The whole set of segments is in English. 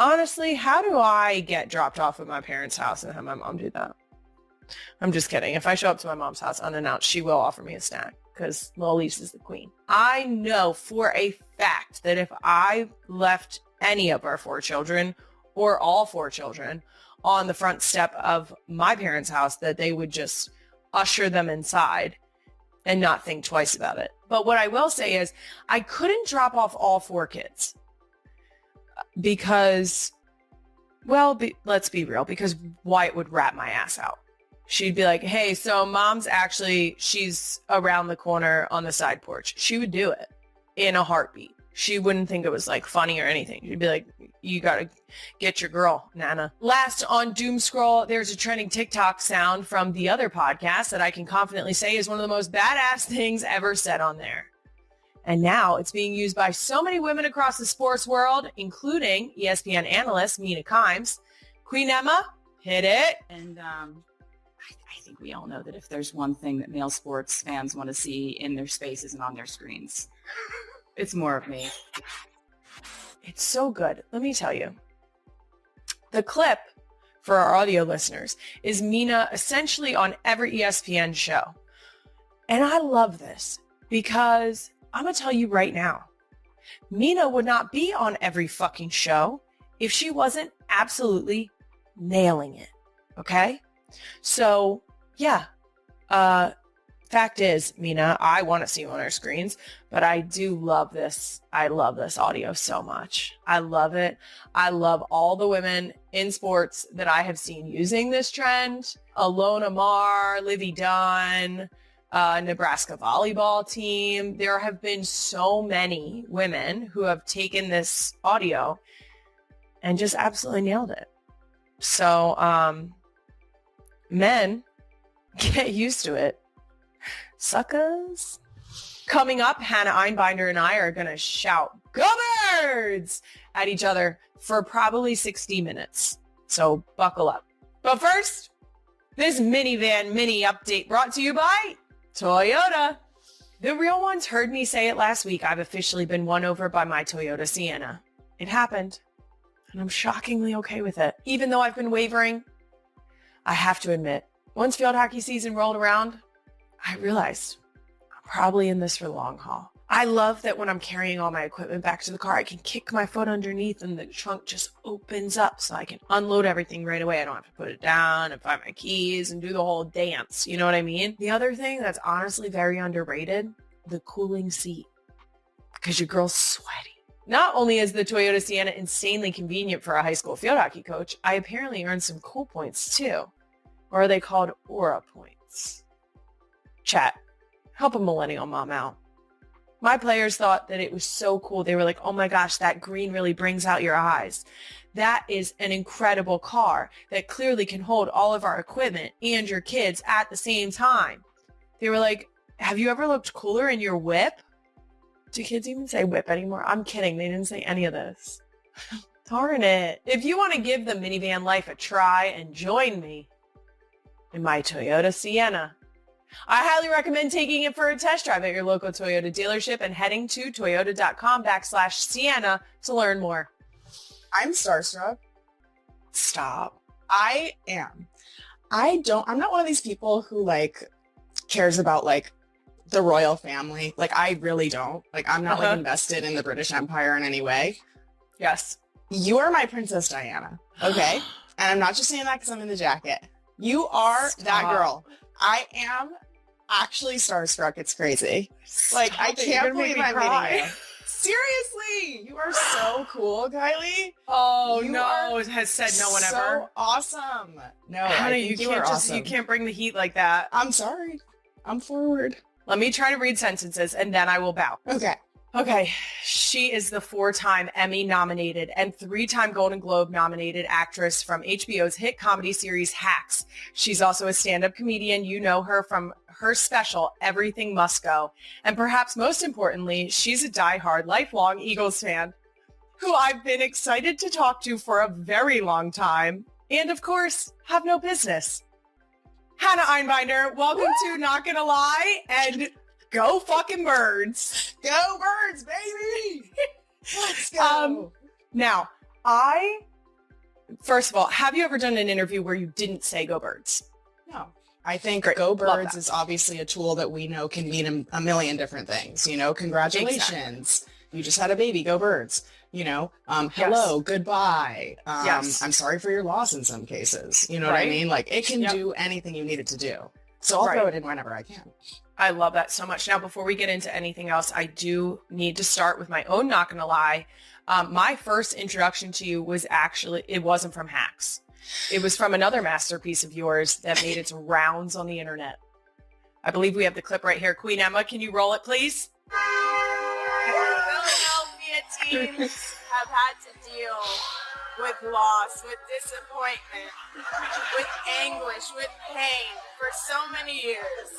Honestly, how do I get dropped off at my parents' house and have my mom do that? I'm just kidding. If I show up to my mom's house unannounced, she will offer me a snack because Elise is the queen. I know for a fact that if I left any of our 4 children or all 4 children on the front step of my parents' house, that they would just usher them inside and not think twice about it. But what I will say is I couldn't drop off all 4 kids because, well, let's be real, because Wyatt would rat my ass out. She'd be like, hey, so mom's actually, she's around the corner on the side porch. She would do it in a heartbeat. She wouldn't think it was like funny or anything. She'd be like, you got to get your girl, Nana. Last on Doom Scroll, there's a trending TikTok sound from the other podcast that I can confidently say is one of the most badass things ever said on there. And now it's being used by so many women across the sports world, including ESPN analyst Mina Kimes. Queen Emma, hit it. And I think we all know that if there's one thing that male sports fans want to see in their spaces and on their screens, it's more of me. It's so good. Let me tell you. The clip for our audio listeners is Mina essentially on every ESPN show. And I love this because I'm going to tell you right now, Mina would not be on every fucking show if she wasn't absolutely nailing it. Okay? So, yeah. Fact is, Mina, I want to see you on our screens, but I do love this. I love this audio so much. I love it. I love all the women in sports that I have seen using this trend. Alona Mar, Livy Dunn, Nebraska volleyball team. There have been so many women who have taken this audio and just absolutely nailed it. So, men, get used to it. Suckers. Coming up, Hannah Einbinder and I are going to shout "Go Birds" at each other for probably 60 minutes. So buckle up. But first, this minivan mini update brought to you by Toyota. The real ones heard me say it last week. I've officially been won over by my Toyota Sienna. It happened, and I'm shockingly okay with it. Even though I've been wavering, I have to admit, once field hockey season rolled around, I realized I'm probably in this for the long haul. I love that when I'm carrying all my equipment back to the car, I can kick my foot underneath and the trunk just opens up so I can unload everything right away. I don't have to put it down and find my keys and do the whole dance. You know what I mean? The other thing that's honestly very underrated, the cooling seat, because your girl's sweaty. Not only is the Toyota Sienna insanely convenient for a high school field hockey coach, I apparently earned some cool points too. Or are they called aura points? Chat, help a millennial mom out. My players thought that it was so cool. They were like, oh my gosh, that green really brings out your eyes. That is an incredible car that clearly can hold all of our equipment and your kids at the same time. They were like, have you ever looked cooler in your whip? Do kids even say whip anymore? I'm kidding. They didn't say any of this. Darn it. If you want to give the minivan life a try and join me in my Toyota Sienna, I highly recommend taking it for a test drive at your local Toyota dealership and heading to toyota.com/Sienna to learn more. I'm starstruck. Stop. I am. I'm not one of these people who like cares about like the royal family. Like I really don't. Like I'm not like invested in the British Empire in any way. Yes. You are my Princess Diana. Okay. And I'm not just saying that because I'm in the jacket. You are that girl. I am actually starstruck. It's crazy. Like, I can't believe I'm meeting you. Seriously, you are so cool, Kylie. Oh, no, has said no one ever. So awesome. No, Hannah, I think you can't awesome. You can't bring the heat like that. I'm sorry. I'm forward. Let me try to read sentences and then I will bow. Okay, she is the 4-time Emmy nominated and 3-time Golden Globe nominated actress from HBO's hit comedy series Hacks. She's also a stand-up comedian. You know her from her special, Everything Must Go. And perhaps most importantly, she's a diehard, lifelong Eagles fan who I've been excited to talk to for a very long time. And of course, have no business. Hannah Einbinder, welcome to Not Gonna Lie and go fucking birds. Go birds, baby. Let's go. Now, I first of all, have you ever done an interview where you didn't say go birds? No. I think Great. Go Love Birds that. is obviously a tool that we know can mean a million different things. You know, congratulations. You just had a baby. Go Birds. You know, hello, goodbye. Yes. I'm sorry for your loss in some cases. You know what I Right. mean? Like it can Yep. do anything you need it to do. So I'll Right. throw it in whenever I can. I love that so much. Now, before we get into anything else, I do need to start with my own not gonna lie. My first introduction to you was actually, it wasn't from Hacks. It was from another masterpiece of yours that made its rounds on the internet. I believe we have the clip right here. Queen Emma, can you roll it, please? Philadelphia teams have had to deal with loss, with disappointment, with anguish, with pain for so many years.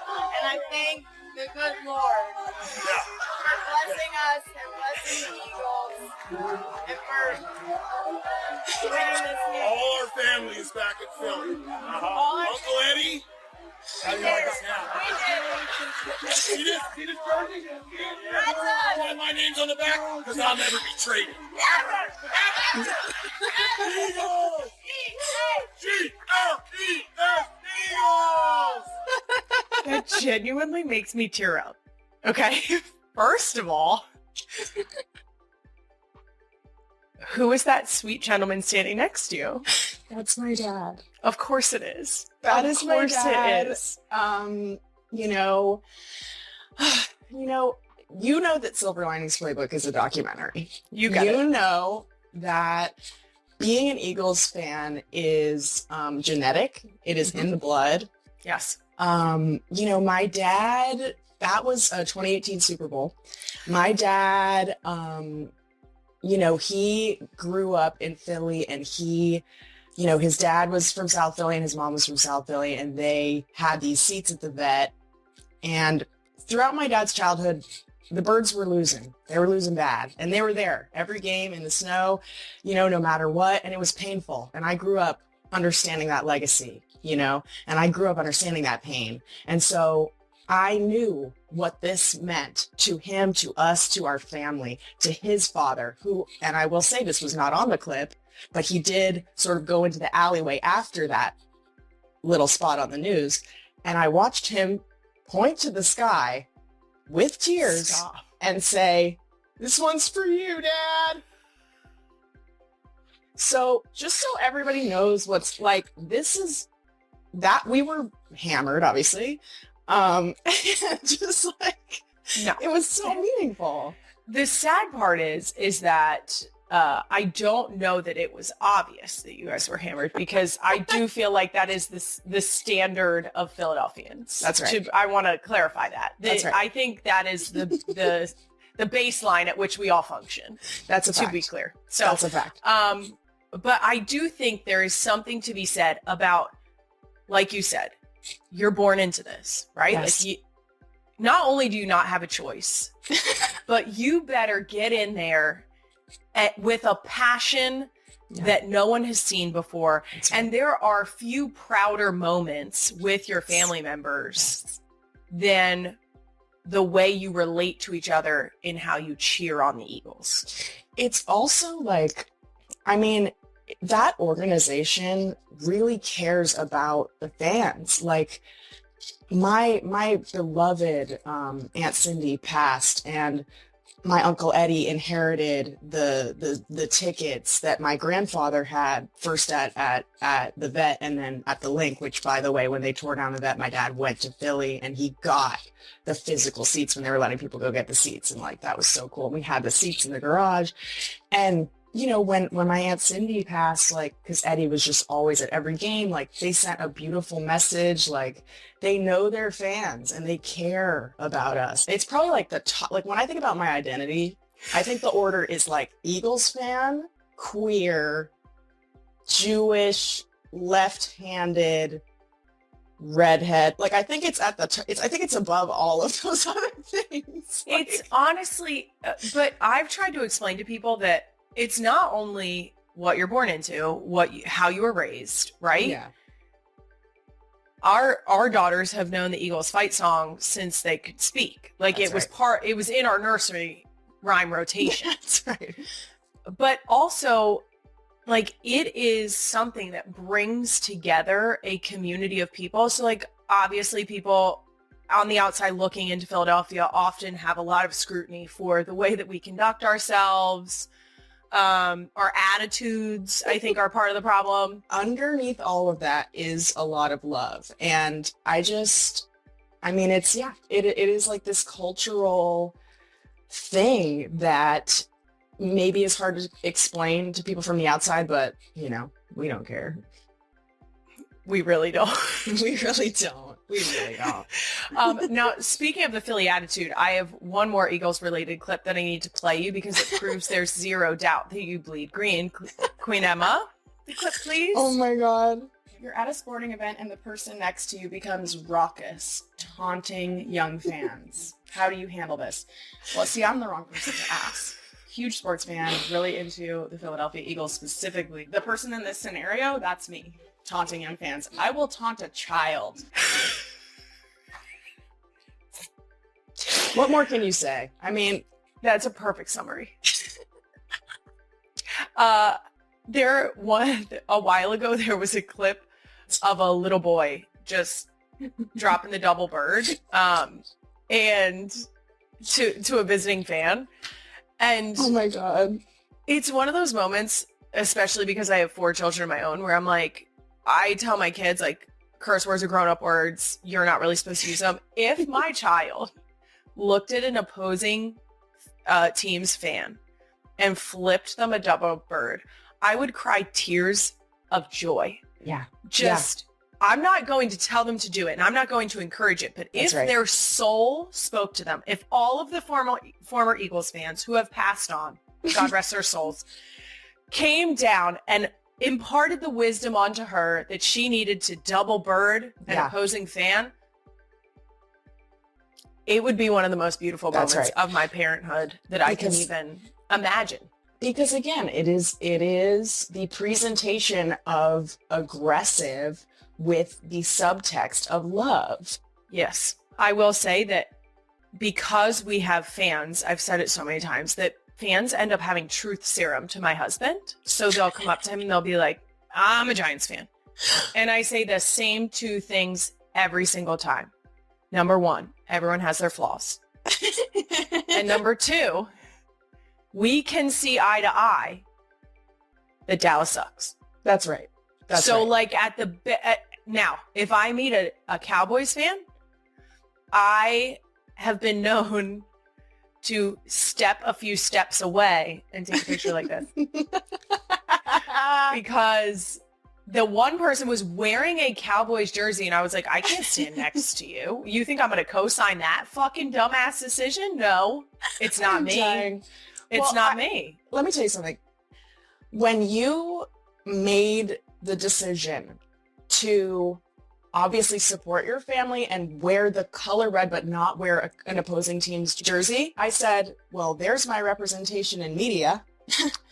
And I thank the good Lord for blessing us and blessing the Eagles and for winning this game. All our family is back in Philly. All our- Uncle Eddie, how do you like us now? We did. See this jersey? That's us. Why my name's on the back? Because I'll never be traded. Never. Eagles! E-A. G-L-E-S, Eagles! That genuinely makes me tear up. Okay. First of all, who is that sweet gentleman standing next to you? That's my dad. Of course it is. That Of is my course dad. it is. You know, you know that Silver Linings Playbook is a documentary. You got you it. know that being an Eagles fan is genetic. It is in the blood. Yes. You know, my dad, that was a 2018 Super Bowl. My dad, you know, he grew up in Philly and he, you know, his dad was from South Philly and his mom was from South Philly and they had these seats at the vet. And throughout my dad's childhood, the Birds were losing. They were losing bad. And they were there every game in the snow, you know, no matter what. And it was painful. And I grew up understanding that legacy, you know, and I grew up understanding that pain. And so I knew what this meant to him, to us, to our family, to his father, who, and I will say this was not on the clip, but he did sort of go into the alleyway after that little spot on the news. And I watched him point to the sky with tears Stop. and say, "This one's for you, Dad." So just so everybody knows what's like, this is that we were hammered, obviously. Just like, No. it was so meaningful. The sad part is that I don't know that it was obvious that you guys were hammered because I do feel like that is the standard of Philadelphians. That's right. I want to clarify that. That's right. I think that is the baseline at which we all function. That's a To fact. be clear. So, That's a fact. but I do think there is something to be said about, like you said, you're born into this, right? Yes. Like not only do you not have a choice, but you better get in there with a passion Yeah. that no one has seen before. That's right. And there are few prouder moments with your family members than the way you relate to each other in how you cheer on the Eagles. It's also like, I mean, that organization really cares about the fans. Like my beloved Aunt Cindy passed and my Uncle Eddie inherited the tickets that my grandfather had first at the vet and then at the Link, which by the way, when they tore down the vet, my dad went to Philly and he got the physical seats when they were letting people go get the seats. And like, that was so cool. We had the seats in the garage. And you know, when my Aunt Cindy passed, like, because Eddie was just always at every game, like, they sent a beautiful message. Like, they know their fans and they care about us. It's probably like the top, like, when I think about my identity, I think the order is like Eagles fan, queer, Jewish, left-handed, redhead. Like, I think it's at the, I think it's above all of those other things. Like, It's honestly, but I've tried to explain to people that it's not only what you're born into, how you were raised, right? yeah. Our daughters have known the Eagles fight song since they could speak. Like That's it was in our nursery rhyme rotation. That's right. But also, Like, it is something that brings together a community of people. So, like, obviously people on the outside looking into Philadelphia often have a lot of scrutiny for the way that we conduct ourselves. Our attitudes, I think, are part of the problem. Underneath all of that is a lot of love. And I mean, it is like this cultural thing that maybe is hard to explain to people from the outside, but you know, we don't care. We really don't. We really don't. We really don't. Now, speaking of the Philly attitude, I have one more Eagles related clip that I need to play you because it proves there's zero doubt that you bleed green. Queen Emma, the clip, please. Oh my God. You're at a sporting event and the person next to you becomes raucous, taunting young fans. How do you handle this? Well, see, I'm the wrong person to ask. Huge sports fan, really into the Philadelphia Eagles specifically. The person in this scenario, that's me, taunting young fans. I will taunt a child. What more can you say? I mean, that's a perfect summary. A while ago, there was a clip of a little boy just dropping the double bird, and to a visiting fan. And oh my God. It's one of those moments, especially because I have 4 children of my own, where I'm like, I tell my kids, like, curse words are grown-up words. You're not really supposed to use them. If my child looked at an opposing team's fan and flipped them a double bird, I would cry tears of joy. Yeah. I'm not going to tell them to do it, and I'm not going to encourage it. But if their soul spoke to them, if all of the former Eagles fans who have passed on, God rest their souls, came down and imparted the wisdom onto her that she needed to double bird an opposing fan, it would be one of the most beautiful moments of my parenthood that I can even imagine. Because again, it is the presentation of aggressive with the subtext of love. Yes. I will say that because we have fans, I've said it so many times, that fans end up having truth serum to my husband. So they'll come up to him and they'll be like, I'm a Giants fan. And I say the same 2 things every single time. Number 1, everyone has their flaws. And number 2, we can see eye to eye that Dallas sucks. That's right. Like now, if I meet a Cowboys fan, I have been known to step a few steps away and take a picture like this. Because the one person was wearing a Cowboys jersey and I was like, I can't stand next to you. You think I'm going to co-sign that fucking dumbass decision? No, it's not me. Dying. It's not me. Let me tell you something. When you made the decision to obviously support your family and wear the color red, but not wear an opposing team's jersey, I said, well, there's my representation in media.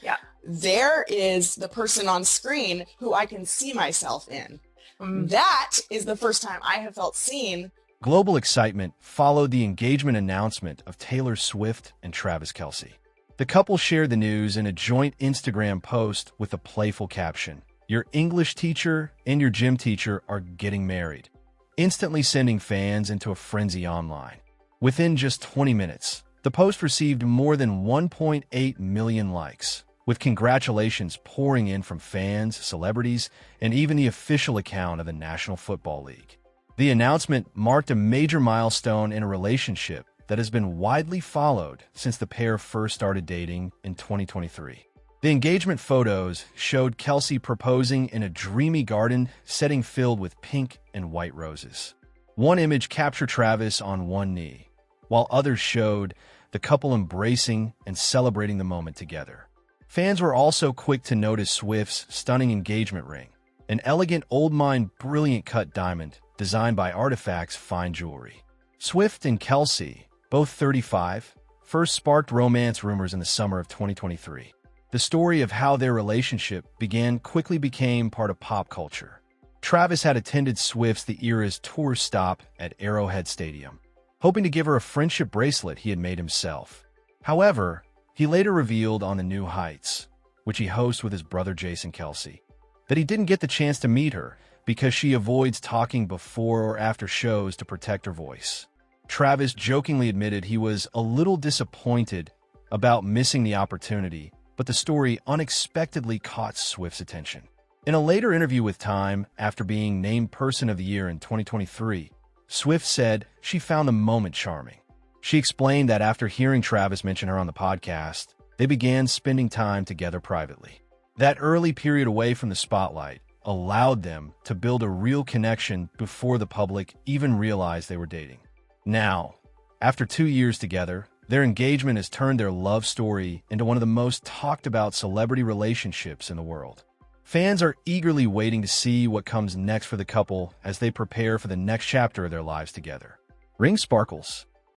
Yeah. There is the person on screen who I can see myself in. That is the first time I have felt seen. Global excitement followed the engagement announcement of Taylor Swift and Travis Kelce. The couple shared the news in a joint Instagram post with a playful caption: "Your English teacher and your gym teacher are getting married," instantly sending fans into a frenzy online. Within just 20 minutes, the post received more than 1.8 million likes, with congratulations pouring in from fans, celebrities, and even the official account of the National Football League. The announcement marked a major milestone in a relationship that has been widely followed since the pair first started dating in 2023. The engagement photos showed Kelce proposing in a dreamy garden setting filled with pink and white roses. One image captured Travis on one knee, while others showed the couple embracing and celebrating the moment together. Fans were also quick to notice Swift's stunning engagement ring, an elegant old mine brilliant cut diamond designed by Artifacts Fine Jewelry. Swift and Kelce, both 35, first sparked romance rumors in the summer of 2023. The story of how their relationship began quickly became part of pop culture. Travis had attended Swift's The Era's tour stop at Arrowhead Stadium, hoping to give her a friendship bracelet he had made himself. However, he later revealed on The New Heights, which he hosts with his brother Jason Kelce, that he didn't get the chance to meet her because she avoids talking before or after shows to protect her voice. Travis jokingly admitted he was a little disappointed about missing the opportunity, but the story unexpectedly caught Swift's attention. In a later interview with Time, after being named Person of the Year in 2023, Swift said she found the moment charming. She explained that after hearing Travis mention her on the podcast, they began spending time together privately. That early period away from the spotlight allowed them to build a real connection before the public even realized they were dating. Now, after 2 years together, their engagement has turned their love story into one of the most talked about celebrity relationships in the world. Fans are eagerly waiting to see what comes next for the couple as they prepare for the next chapter of their lives together. Ring sparkles.